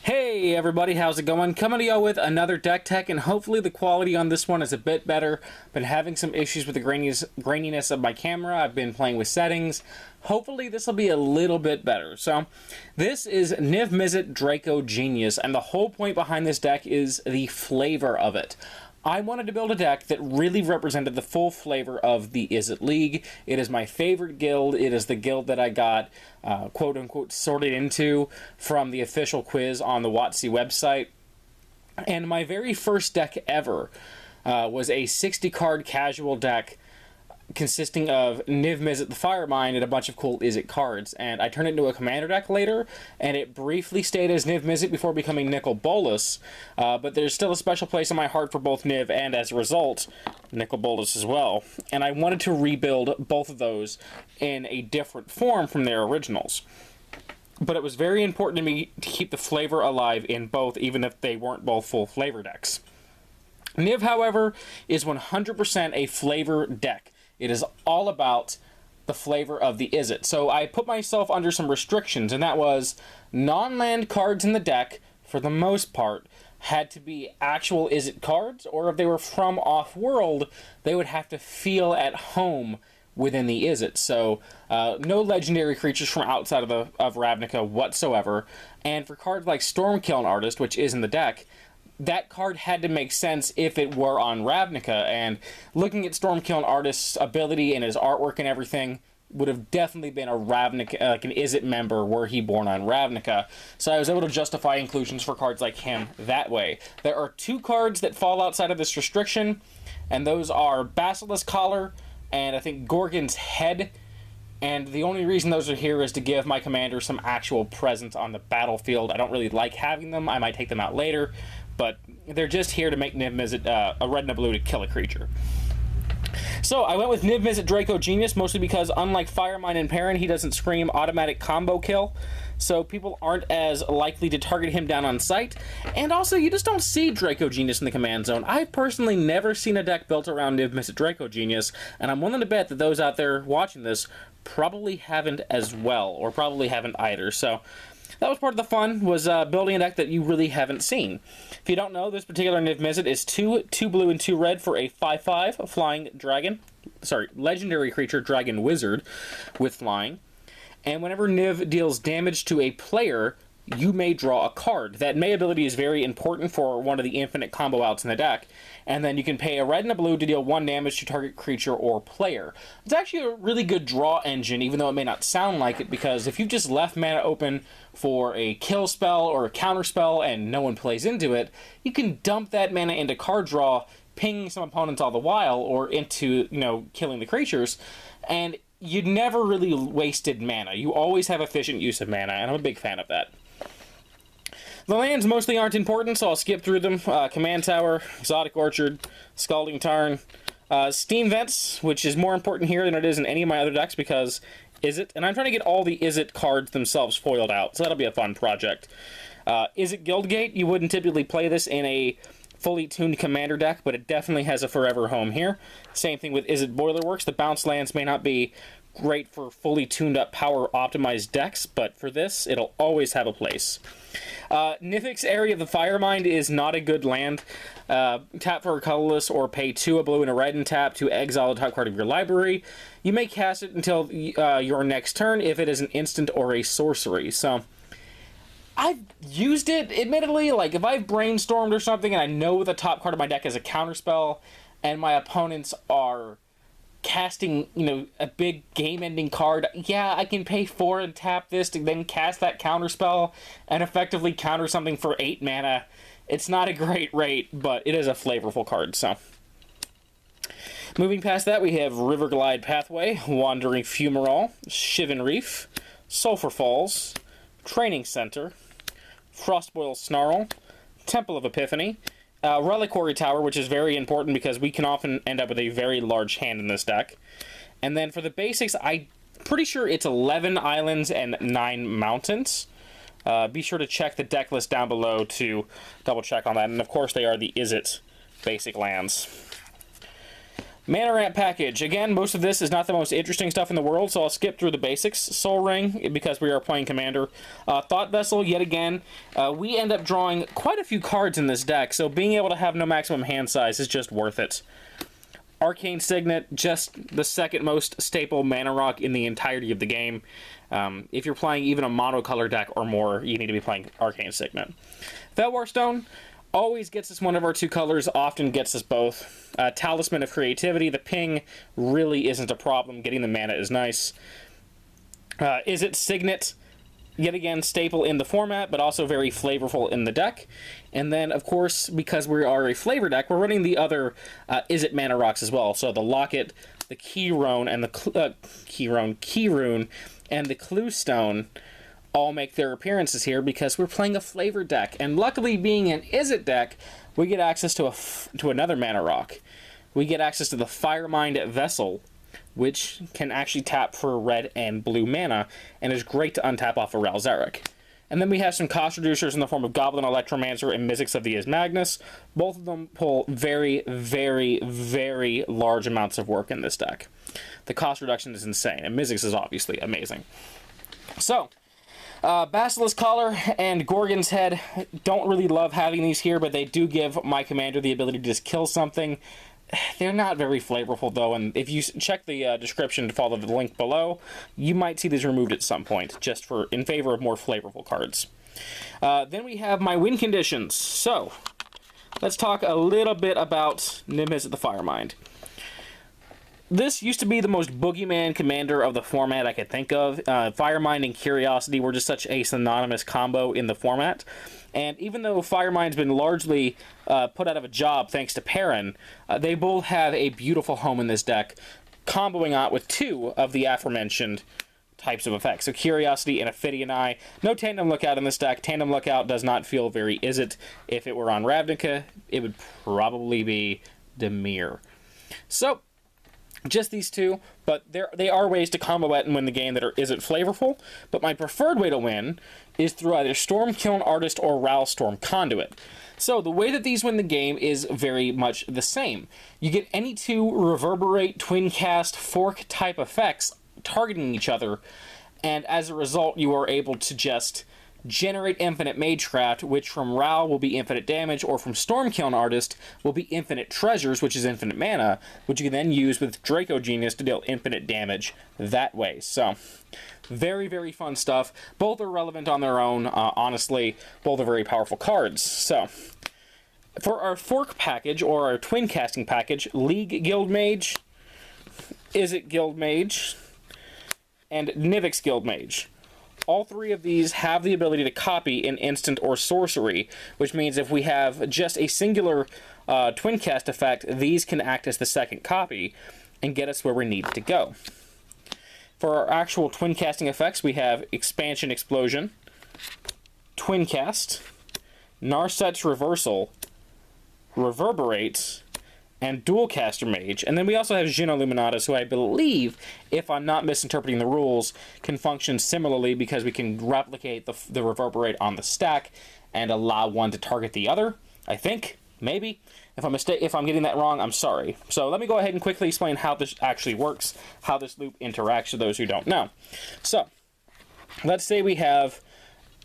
Hey everybody, how's it going? Coming to y'all with another deck tech, and hopefully the quality on this one is a bit better. Been having some issues with the graininess of my camera. I've been playing with settings. Hopefully this will be a little bit better. So, this is Niv-Mizzet Dracogenius, and the whole point behind this deck is the flavor of it. I wanted to build a deck that really represented the full flavor of the Izzet League. It is my favorite guild. It is the guild that I got, quote-unquote, sorted into from the official quiz on the WotC website. And my very first deck ever was a 60-card casual deck consisting of Niv-Mizzet the Firemind and a bunch of cool Izzet cards. And I turned it into a commander deck later, and it briefly stayed as Niv-Mizzet before becoming Nicol Bolas. But there's still a special place in my heart for both Niv and, as a result, Nicol Bolas as well. And I wanted to rebuild both of those in a different form from their originals. But it was very important to me to keep the flavor alive in both, even if they weren't both full flavor decks. Niv, however, is 100% a flavor deck. It is all about the flavor of the Izzet. So I put myself under some restrictions, and that was non-land cards in the deck, for the most part, had to be actual Izzet cards, or if they were from off-world, they would have to feel at home within the Izzet. So no legendary creatures from outside of Ravnica whatsoever. And for cards like Stormkiln Artist, which is in the deck, that card had to make sense if it were on Ravnica, and looking at Stormkiln Artist's ability and his artwork and everything would have definitely been a Ravnica, like an Izzet member were he born on Ravnica. So I was able to justify inclusions for cards like him that way. There are two cards that fall outside of this restriction, and those are Basilisk Collar and I think Gorgon's Head. And the only reason those are here is to give my commander some actual presence on the battlefield. I don't really like having them. I might take them out later, but they're just here to make Niv-Mizzet a red and a blue to kill a creature. So I went with Niv-Mizzet Dracogenius, mostly because unlike Firemind and Perrin, he doesn't scream automatic combo kill, so people aren't as likely to target him down on sight. And also, you just don't see Dracogenius in the command zone. I've personally never seen a deck built around Niv-Mizzet Dracogenius, and I'm willing to bet that those out there watching this probably haven't as well, or probably haven't either. So that was part of the fun, was building a deck that you really haven't seen. If you don't know, this particular Niv-Mizzet is 2 blue and 2 red for a 5/5 flying dragon. Sorry, legendary creature, dragon wizard with flying. And whenever Niv deals damage to a player, you may draw a card. That May ability is very important for one of the infinite combo outs in the deck. And then you can pay a red and a blue to deal 1 damage to target creature or player. It's actually a really good draw engine, even though it may not sound like it, because if you've just left mana open for a kill spell or a counter spell and no one plays into it, you can dump that mana into card draw, pinging some opponents all the while, or into, killing the creatures, and you never really wasted mana. You always have efficient use of mana, and I'm a big fan of that. The lands mostly aren't important, so I'll skip through them. Command Tower, Exotic Orchard, Scalding Tarn, Steam Vents, which is more important here than it is in any of my other decks because Izzet, and I'm trying to get all the Izzet cards themselves foiled out, so that'll be a fun project. Izzet Guildgate, you wouldn't typically play this in a fully tuned commander deck, but it definitely has a forever home here. Same thing with Izzet Boilerworks. The bounce lands may not be great for fully tuned up power optimized decks, but for this, it'll always have a place. Nithic's Area of the Firemind is not a good land. Tap for a colorless or pay 2 a blue and a red and tap to exile the top card of your library. You may cast it until your next turn if it is an instant or a sorcery. So I've used it, admittedly, like if I've brainstormed or something and I know the top card of my deck is a counterspell and my opponents are casting, a big game-ending card, yeah, I can pay 4 and tap this to then cast that counterspell and effectively counter something for 8 mana. It's not a great rate, but it is a flavorful card, so. Moving past that, we have Riverglide Pathway, Wandering Fumarole, Shivan Reef, Sulphur Falls, Training Center, Frostboil Snarl, Temple of Epiphany, Reliquary Tower, which is very important because we can often end up with a very large hand in this deck. And then for the basics, I'm pretty sure it's 11 islands and 9 mountains. Be sure to check the deck list down below to double check on that. And of course, they are the Izzet basic lands. Mana Ramp package. Again, most of this is not the most interesting stuff in the world, so I'll skip through the basics. Soul Ring, because we are playing Commander. Thought Vessel, yet again. We end up drawing quite a few cards in this deck, so being able to have no maximum hand size is just worth it. Arcane Signet, just the second most staple mana rock in the entirety of the game. If you're playing even a monocolor deck or more, you need to be playing Arcane Signet. Felwar Stone always gets us one of our two colors, often gets us both. Talisman of Creativity, the ping really isn't a problem. Getting the mana is nice. Izzet Signet, yet again, staple in the format, but also very flavorful in the deck. And then, of course, because we are a flavor deck, we're running the other Izzet mana rocks as well. So the Locket, the Keyrone, and the Keyrune, and the Clue Stone all make their appearances here because we're playing a flavor deck. And luckily, being an Izzet deck, we get access to another mana rock. We get access to the Firemind Vessel, which can actually tap for red and blue mana, and is great to untap off of Ralzeric. And then we have some cost reducers in the form of Goblin Electromancer and Mizzix of the Ismagnus. Both of them pull very, very, very large amounts of work in this deck. The cost reduction is insane, and Mizzix is obviously amazing. So, Basilisk Collar and Gorgon's Head, don't really love having these here, but they do give my commander the ability to just kill something. They're not very flavorful, though, and if you check the description to follow the link below, you might see these removed at some point, just in favor of more flavorful cards. Then we have my win conditions. So, let's talk a little bit about Niv-Mizzet the Firemind. This used to be the most boogeyman commander of the format I could think of. Firemind and Curiosity were just such a synonymous combo in the format. And even though Firemind's been largely put out of a job thanks to Perrin, they both have a beautiful home in this deck, comboing out with two of the aforementioned types of effects. So Curiosity and Ophidian Eye. No Tandem Lookout in this deck. Tandem Lookout does not feel very Izzet. If it were on Ravnica, it would probably be Dimir. So, just these two, but they are ways to combo it and win the game that isn't flavorful, but my preferred way to win is through either Stormkiln Artist or Ralstorm Conduit. So the way that these win the game is very much the same. You get any two Reverberate, Twin Cast, Fork type effects targeting each other, and as a result you are able to just generate infinite Magecraft, which from Ral will be infinite damage, or from Stormkiln Artist will be infinite treasures, which is infinite mana, which you can then use with Dracogenius to deal infinite damage that way. So, very, very fun stuff. Both are relevant on their own, honestly. Both are very powerful cards. So, for our Fork package, or our Twin Casting package, League Guildmage, Izzet Guildmage, and Nivix Guildmage. All three of these have the ability to copy an instant or sorcery, which means if we have just a singular Twin Cast effect, these can act as the second copy and get us where we need to go. For our actual Twin Casting effects, we have Expansion Explosion, Twin Cast, Narset's Reversal, Reverberate, and Dual Caster Mage. And then we also have Jin Illuminatus, who I believe, if I'm not misinterpreting the rules, can function similarly because we can replicate the Reverberate on the stack and allow one to target the other, I think. Maybe. If I'm getting that wrong, I'm sorry. So let me go ahead and quickly explain how this actually works, how this loop interacts for those who don't know. So, let's say we have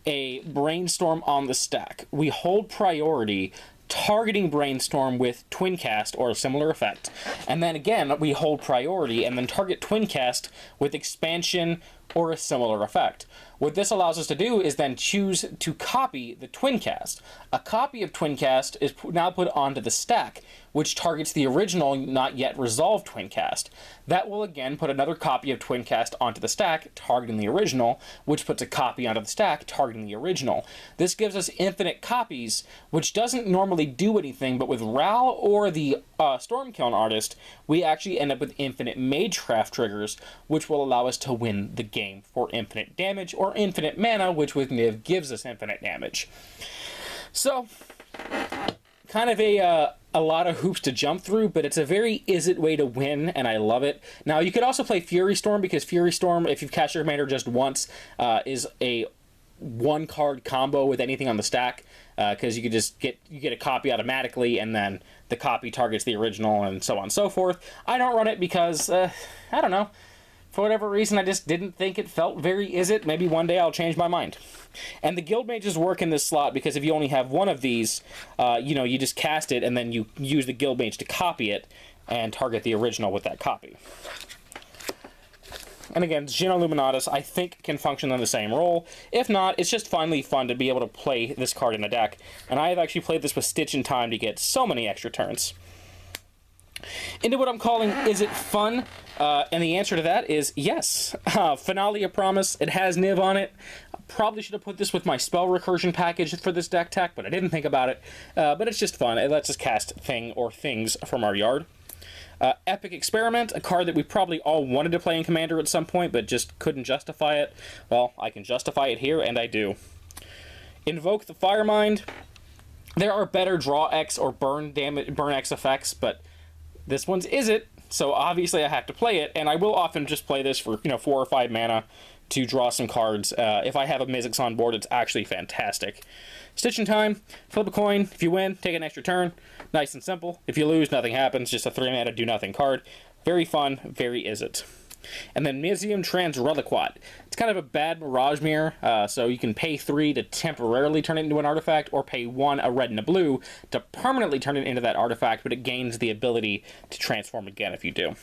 a Brainstorm on the stack. We hold priority targeting Brainstorm with Twin Cast or a similar effect. And then again, we hold priority and then target Twin Cast with Expansion or a similar effect. What this allows us to do is then choose to copy the Twin Cast. A copy of Twin Cast is now put onto the stack, which targets the original, not yet resolved Twin Cast. That will again put another copy of Twin Cast onto the stack, targeting the original, which puts a copy onto the stack, targeting the original. This gives us infinite copies, which doesn't normally do anything, but with Ral or the Stormkiln Artist, we actually end up with infinite Magecraft triggers, which will allow us to win the game for infinite damage, or infinite mana, which with Niv gives us infinite damage. So, kind of a lot of hoops to jump through, but it's a very Izzet way to win, and I love it. Now, you could also play Fury Storm, because Fury Storm, if you've cast your commander just once, is a one card combo with anything on the stack, because you get a copy automatically, and then the copy targets the original, and so on and so forth. I don't run it because I don't know. For whatever reason, I just didn't think it felt very Izzet. Maybe one day I'll change my mind. And the Guild Mages work in this slot because if you only have one of these, you just cast it and then you use the Guild Mage to copy it and target the original with that copy. And again, Geno Luminatus, I think, can function in the same role. If not, it's just finally fun to be able to play this card in the deck. And I have actually played this with Stitch in Time to get so many extra turns. Into what I'm calling, is it fun? And the answer to that is yes. Finale of Promise, it has Niv on it. Probably should have put this with my spell recursion package for this deck tech, but I didn't think about it. But it's just fun. It lets us cast thing or things from our yard. Epic Experiment, a card that we probably all wanted to play in Commander at some point, but just couldn't justify it. Well, I can justify it here, and I do. Invoke the Firemind. There are better Draw X or Burn X effects, but this one's Izzet, so obviously I have to play it, and I will often just play this for 4 or 5 mana to draw some cards. If I have a Mizzet on board, it's actually fantastic. Stitch in Time, flip a coin. If you win, take an extra turn. Nice and simple. If you lose, nothing happens. Just a 3-mana do-nothing card. Very fun, very Izzet. And then Museum Transreliquat. It's kind of a bad Mirage Mirror, so you can pay 3 to temporarily turn it into an artifact, or pay 1, a red and a blue, to permanently turn it into that artifact, but it gains the ability to transform again if you do.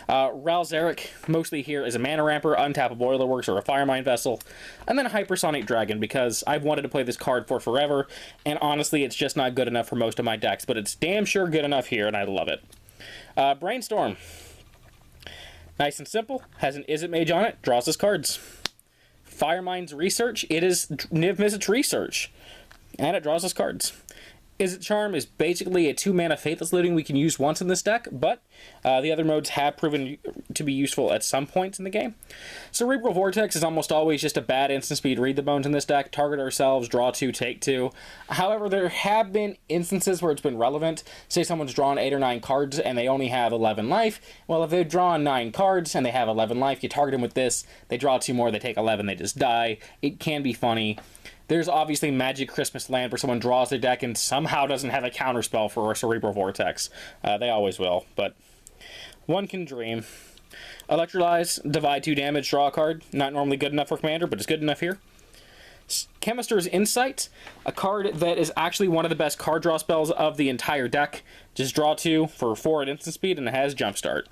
Ralzeric, mostly here as a mana ramper, untap a Boilerworks or a Firemind Vessel, and then a Hypersonic Dragon, because I've wanted to play this card for forever, and honestly it's just not good enough for most of my decks, but it's damn sure good enough here, and I love it. Brainstorm. Nice and simple, has an Izzet Mage on it, draws us cards. Firemind's Research, it is Niv-Mizzet's Research, and it draws us cards. Izzet Charm is basically a 2-mana Faithless Looting we can use once in this deck, but the other modes have proven to be useful at some points in the game. Cerebral Vortex is almost always just a bad instant speed read the bones in this deck, target ourselves, draw 2, take 2. However, there have been instances where it's been relevant. Say someone's drawn 8 or 9 cards and they only have 11 life. Well, if they've drawn 9 cards and they have 11 life, you target them with this, they draw 2 more, they take 11, they just die. It can be funny. There's obviously Magic Christmas Land where someone draws their deck and somehow doesn't have a counterspell for a Cerebral Vortex. They always will, but one can dream. Electrolyze, divide 2 damage, draw a card. Not normally good enough for Commander, but it's good enough here. Chemister's Insight, a card that is actually one of the best card draw spells of the entire deck. Just draw 2 for 4 at instant speed, and it has Jumpstart.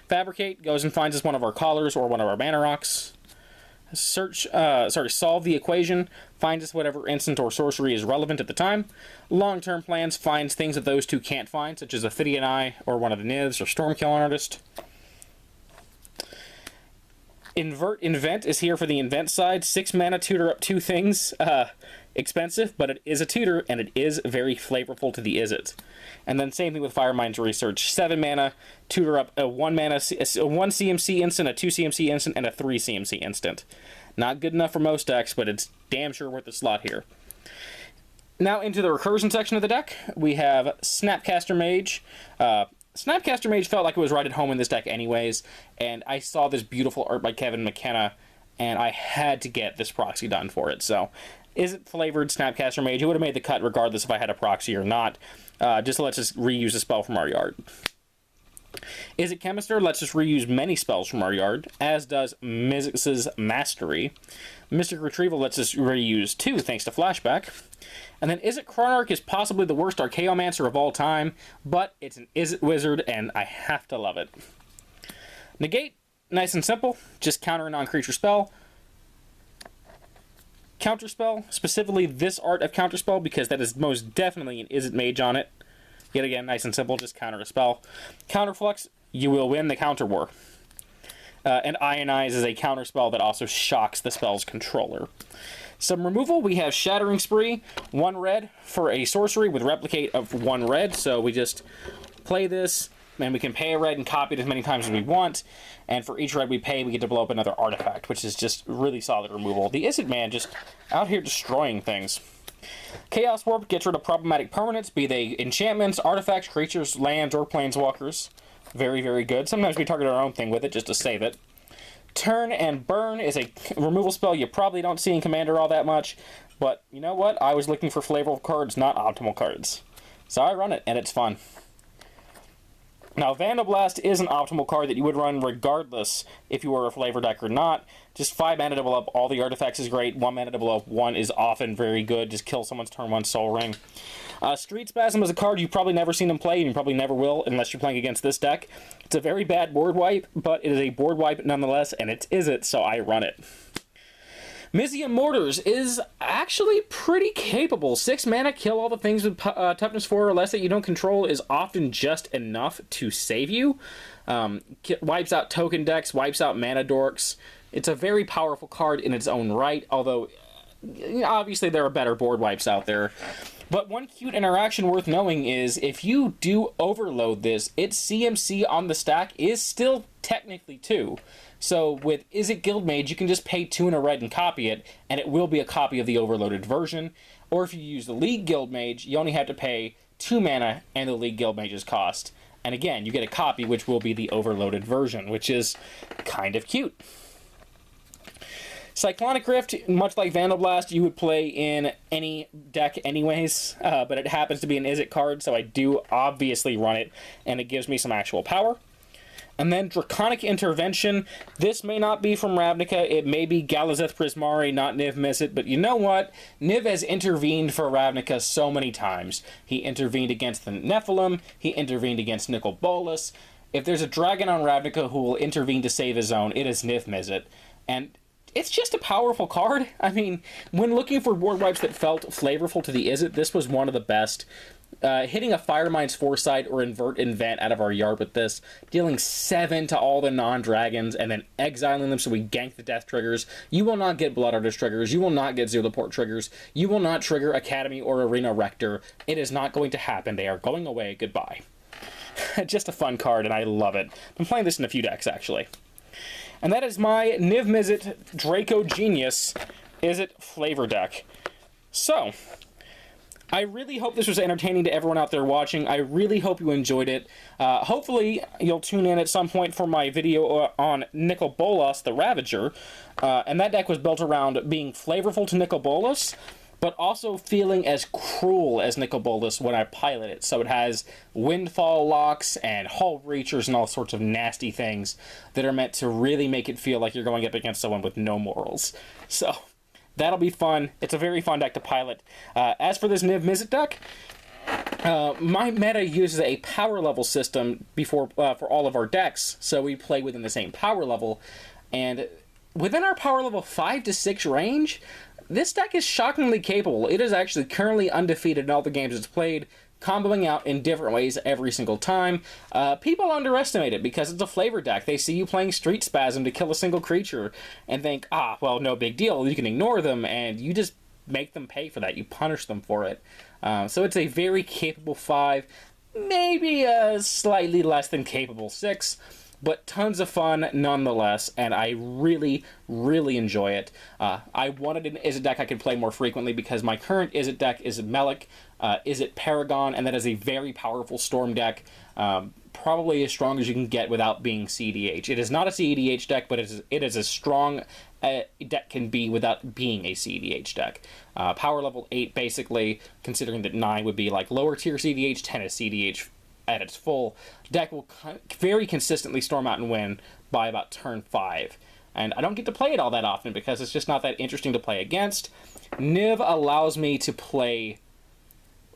Fabricate goes and finds us one of our Collars or one of our Mana Rocks. Solve the Equation, finds us whatever instant or sorcery is relevant at the time. Long-term plans finds things that those two can't find, such as Ophidian Eye or one of the Nivs or Stormkilling Artist. Invent is here for the invent side. 6 mana, tutor up 2 things. Expensive, but it is a tutor, and it is very flavorful to the Izzet. And then same thing with Firemind's Research. 7 mana, tutor up a 1 CMC instant, a 2 CMC instant, and a 3 CMC instant. Not good enough for most decks, but it's damn sure worth the slot here. Now into the recursion section of the deck, we have Snapcaster Mage. Snapcaster Mage felt like it was right at home in this deck anyways, and I saw this beautiful art by Kevin McKenna, and I had to get this proxy done for it, so... Izzet flavored Snapcaster Mage. It would have made the cut regardless if I had a proxy or not. Just lets us reuse a spell from our yard. Izzet Chemister lets us reuse many spells from our yard, as does Mizzet's Mastery. Mystic Retrieval lets us reuse 2 thanks to Flashback. And then Izzet Chronarch is possibly the worst Archaeomancer of all time, but it's an Izzet Wizard, and I have to love it. Negate, nice and simple. Just counter a non-creature spell. Counterspell, specifically this art of Counterspell, because that is most definitely an Izzet Mage on it. Yet again, nice and simple, just counter a spell. Counterflux, you will win the counter war. And Ionize is a counterspell that also shocks the spell's controller. Some removal, we have Shattering Spree, 1 red for a sorcery with replicate of 1 red, so we just play this, and we can pay a red and copy it as many times as we want. And for each red we pay, we get to blow up another artifact, which is just really solid removal. The Izzet man just out here destroying things. Chaos Warp gets rid of problematic permanents, be they enchantments, artifacts, creatures, lands, or planeswalkers. Very, very good. Sometimes we target our own thing with it just to save it. Turn and Burn is a removal spell you probably don't see in Commander all that much, but you know what? I was looking for flavorful cards, not optimal cards. So I run it, and it's fun. Now, Vandal Blast is an optimal card that you would run regardless if you were a flavor deck or not. Just 5 mana to blow up all the artifacts is great. 1 mana to blow up 1 is often very good. Just kill someone's turn 1 Soul Ring. Street Spasm is a card you've probably never seen him play, and you probably never will unless you're playing against this deck. It's a very bad board wipe, but it is a board wipe nonetheless, and it's Izzet, so I run it. Mizzet Mortars is actually pretty capable. 6 mana, kill all the things with toughness 4 or less that you don't control is often just enough to save you. Wipes out token decks, wipes out mana dorks. It's a very powerful card in its own right, although obviously there are better board wipes out there. But one cute interaction worth knowing is if you do overload this, its CMC on the stack is still technically 2. So with Izzet Guildmage, you can just pay 2 and a red and copy it, and it will be a copy of the overloaded version. Or if you use the League Guildmage, you only have to pay 2 mana and the League Guildmage's cost. And again, you get a copy, which will be the overloaded version, which is kind of cute. Cyclonic Rift, much like Vandal Blast, you would play in any deck anyways, but it happens to be an Izzet card, so I do obviously run it, and it gives me some actual power. And then Draconic Intervention. This may not be from Ravnica. It may be Galazeth Prismari, not Niv-Mizzet. But you know what? Niv has intervened for Ravnica so many times. He intervened against the Nephilim. He intervened against Nicol Bolas. If there's a dragon on Ravnica who will intervene to save his own, it is Niv-Mizzet. And it's just a powerful card. I mean, when looking for board wipes that felt flavorful to the Izzet, this was one of the best. Hitting a Firemind's Foresight or Invert Invent out of our yard with this, dealing 7 to all the non-dragons, and then exiling them so we gank the death triggers. You will not get Blood Artist triggers. You will not get Zulaport triggers. You will not trigger Academy or Arena Rector. It is not going to happen. They are going away. Goodbye. Just a fun card, and I love it. I'm playing this in a few decks, actually. And that is my Niv-Mizzet Dracogenius Izzet flavor deck. So, I really hope this was entertaining to everyone out there watching. I really hope you enjoyed it. Hopefully, you'll tune in at some point for my video on Nicol Bolas, the Ravager. And that deck was built around being flavorful to Nicol Bolas, but also feeling as cruel as Nicol Bolas when I pilot it. So it has Windfall locks and Hull Reachers and all sorts of nasty things that are meant to really make it feel like you're going up against someone with no morals. So that'll be fun. It's a very fun deck to pilot. As for this Niv-Mizzet deck, my meta uses a power level system for all of our decks, so we play within the same power level. And within our power level 5 to 6 range, this deck is shockingly capable. It is actually currently undefeated in all the games it's played, comboing out in different ways every single time. People underestimate it because it's a flavor deck. They see you playing Street Spasm to kill a single creature and think, ah, well, no big deal. You can ignore them, and you just make them pay for that. You punish them for it. So it's a very capable 5, maybe a slightly less than capable 6, but tons of fun nonetheless, and I really, really enjoy it. I wanted an Izzet deck I could play more frequently because my current Izzet deck is Melik, Izzet Paragon, and that is a very powerful Storm deck, probably as strong as you can get without being CEDH. It is not a CEDH deck, but it is as strong deck can be without being a CEDH deck. Power level 8, basically, considering that 9 would be like lower tier CEDH, 10 is CEDH at its full. Deck will very consistently storm out and win by about turn 5. And I don't get to play it all that often because it's just not that interesting to play against. Niv allows me to play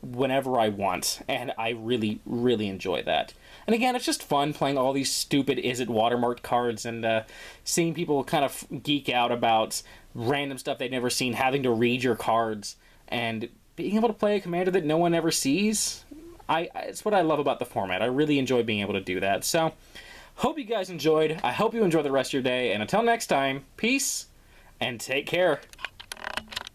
whenever I want, and I really, really enjoy that. And again, it's just fun playing all these stupid Izzet watermarked cards and seeing people kind of geek out about random stuff they've never seen, having to read your cards, and being able to play a commander that no one ever sees. It's what I love about the format. I really enjoy being able to do that. So, hope you guys enjoyed. I hope you enjoy the rest of your day. And until next time, peace and take care.